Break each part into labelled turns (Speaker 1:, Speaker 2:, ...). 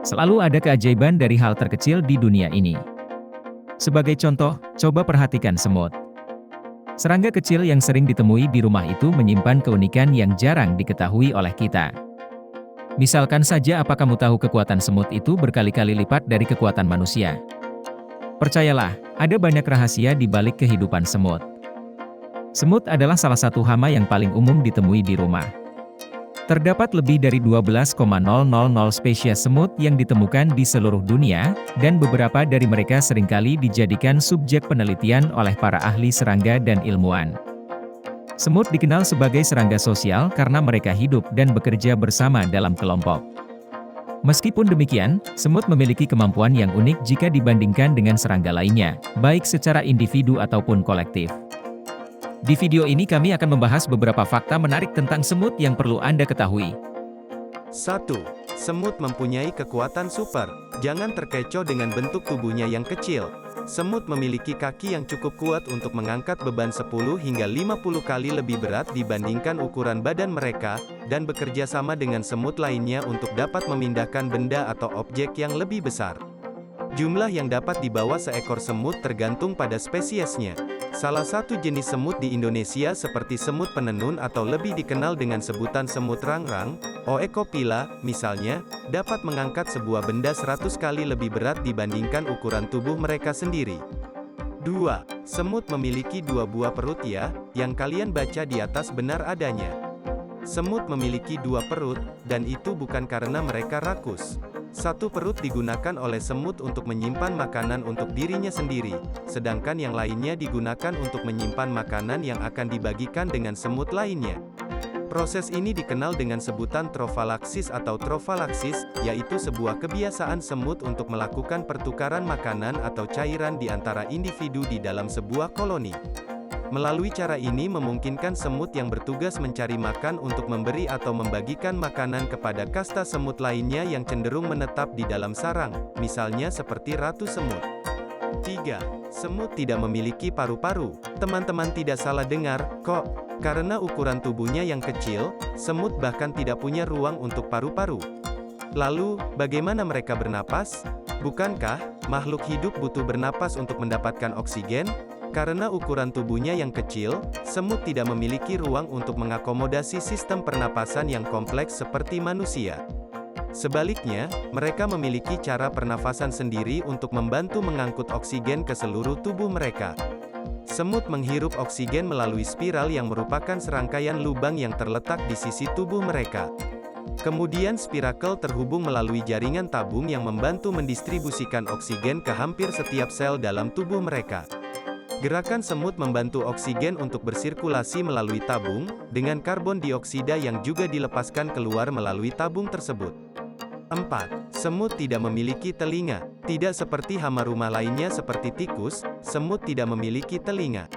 Speaker 1: Selalu ada keajaiban dari hal terkecil di dunia ini. Sebagai contoh, coba perhatikan semut. Serangga kecil yang sering ditemui di rumah itu menyimpan keunikan yang jarang diketahui oleh kita. Misalkan saja, apa kamu tahu kekuatan semut itu berkali-kali lipat dari kekuatan manusia? Percayalah, ada banyak rahasia di balik kehidupan semut. Semut adalah salah satu hama yang paling umum ditemui di rumah. Terdapat lebih dari 12,000 spesies semut yang ditemukan di seluruh dunia, dan beberapa dari mereka seringkali dijadikan subjek penelitian oleh para ahli serangga dan ilmuwan. Semut dikenal sebagai serangga sosial karena mereka hidup dan bekerja bersama dalam kelompok. Meskipun demikian, semut memiliki kemampuan yang unik jika dibandingkan dengan serangga lainnya, baik secara individu ataupun kolektif. Di video ini kami akan membahas beberapa fakta menarik tentang semut yang perlu Anda ketahui.
Speaker 2: 1. Semut mempunyai kekuatan super. Jangan terkecoh dengan bentuk tubuhnya yang kecil. Semut memiliki kaki yang cukup kuat untuk mengangkat beban 10 hingga 50 kali lebih berat dibandingkan ukuran badan mereka, dan bekerja sama dengan semut lainnya untuk dapat memindahkan benda atau objek yang lebih besar. Jumlah yang dapat dibawa seekor semut tergantung pada spesiesnya. Salah satu jenis semut di Indonesia seperti semut penenun atau lebih dikenal dengan sebutan semut rangrang, Oecophylla, misalnya, dapat mengangkat sebuah benda 100 kali lebih berat dibandingkan ukuran tubuh mereka sendiri. 2. Semut memiliki dua buah perut ya, yang kalian baca di atas benar adanya. Semut memiliki dua perut, dan itu bukan karena mereka rakus. Satu perut digunakan oleh semut untuk menyimpan makanan untuk dirinya sendiri, sedangkan yang lainnya digunakan untuk menyimpan makanan yang akan dibagikan dengan semut lainnya. Proses ini dikenal dengan sebutan trofalaksis atau trofalaksis, yaitu sebuah kebiasaan semut untuk melakukan pertukaran makanan atau cairan di antara individu di dalam sebuah koloni. Melalui cara ini memungkinkan semut yang bertugas mencari makan untuk memberi atau membagikan makanan kepada kasta semut lainnya yang cenderung menetap di dalam sarang, misalnya seperti ratu semut. 3. Semut tidak memiliki paru-paru. Teman-teman tidak salah dengar, kok. Karena ukuran tubuhnya yang kecil, semut bahkan tidak punya ruang untuk paru-paru. Lalu, bagaimana mereka bernapas? Bukankah makhluk hidup butuh bernapas untuk mendapatkan oksigen? Karena ukuran tubuhnya yang kecil, semut tidak memiliki ruang untuk mengakomodasi sistem pernapasan yang kompleks seperti manusia. Sebaliknya, mereka memiliki cara pernafasan sendiri untuk membantu mengangkut oksigen ke seluruh tubuh mereka. Semut menghirup oksigen melalui spiral yang merupakan serangkaian lubang yang terletak di sisi tubuh mereka. Kemudian spirakel terhubung melalui jaringan tabung yang membantu mendistribusikan oksigen ke hampir setiap sel dalam tubuh mereka. Gerakan semut membantu oksigen untuk bersirkulasi melalui tabung, dengan karbon dioksida yang juga dilepaskan keluar melalui tabung tersebut. 4. Semut tidak memiliki telinga. Tidak seperti hama rumah lainnya seperti tikus, semut tidak memiliki telinga.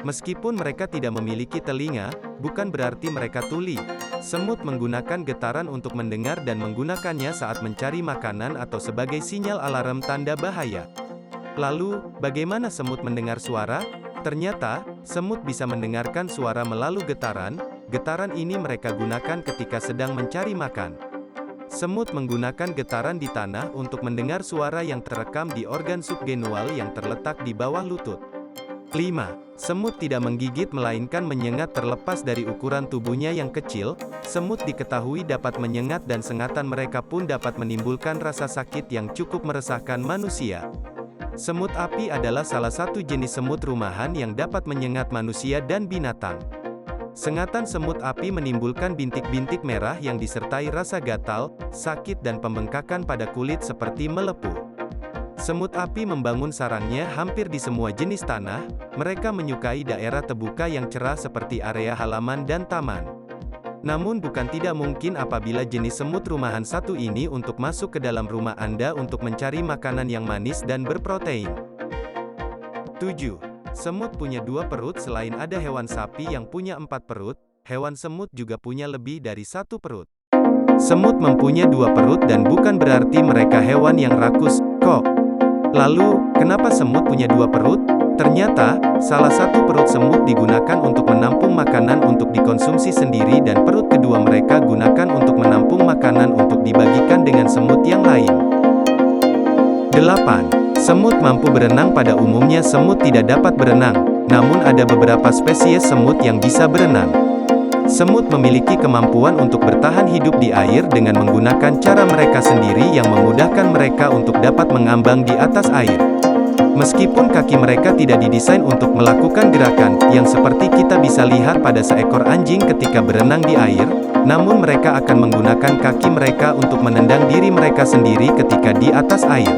Speaker 2: Meskipun mereka tidak memiliki telinga, bukan berarti mereka tuli. Semut menggunakan getaran untuk mendengar dan menggunakannya saat mencari makanan atau sebagai sinyal alarm tanda bahaya. Lalu, bagaimana semut mendengar suara? Ternyata, semut bisa mendengarkan suara melalui getaran. Getaran ini mereka gunakan ketika sedang mencari makan. Semut menggunakan getaran di tanah untuk mendengar suara yang terekam di organ subgenual yang terletak di bawah lutut. 5. Semut tidak menggigit melainkan menyengat. Terlepas dari ukuran tubuhnya yang kecil, semut diketahui dapat menyengat dan sengatan mereka pun dapat menimbulkan rasa sakit yang cukup meresahkan manusia. Semut api adalah salah satu jenis semut rumahan yang dapat menyengat manusia dan binatang. Sengatan semut api menimbulkan bintik-bintik merah yang disertai rasa gatal, sakit dan pembengkakan pada kulit seperti melepuh. Semut api membangun sarangnya hampir di semua jenis tanah. Mereka menyukai daerah terbuka yang cerah seperti area halaman dan taman. Namun bukan tidak mungkin apabila jenis semut rumahan satu ini untuk masuk ke dalam rumah Anda untuk mencari makanan yang manis dan berprotein. 7. Semut punya dua perut. Selain ada hewan sapi yang punya 4 perut, hewan semut juga punya lebih dari satu perut. Semut mempunyai dua perut dan bukan berarti mereka hewan yang rakus, kok. Lalu, kenapa semut punya dua perut? Ternyata, salah satu perut semut digunakan untuk menampung makanan untuk dikonsumsi sendiri dan perut kedua mereka gunakan untuk menampung makanan untuk dibagikan dengan semut yang lain. 8. Semut mampu berenang. Pada umumnya semut tidak dapat berenang, namun ada beberapa spesies semut yang bisa berenang. Semut memiliki kemampuan untuk bertahan hidup di air dengan menggunakan cara mereka sendiri yang memudahkan mereka untuk dapat mengambang di atas air. Meskipun kaki mereka tidak didesain untuk melakukan gerakan yang seperti kita bisa lihat pada seekor anjing ketika berenang di air, namun mereka akan menggunakan kaki mereka untuk menendang diri mereka sendiri ketika di atas air.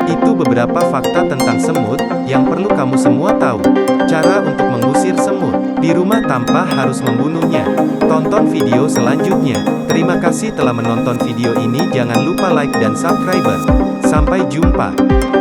Speaker 2: Itu beberapa fakta tentang semut yang perlu kamu semua tahu. Cara untuk mengusir semut di rumah tanpa harus membunuhnya. Tonton video selanjutnya. Terima kasih telah menonton video ini. Jangan lupa like dan subscribe. Sampai jumpa.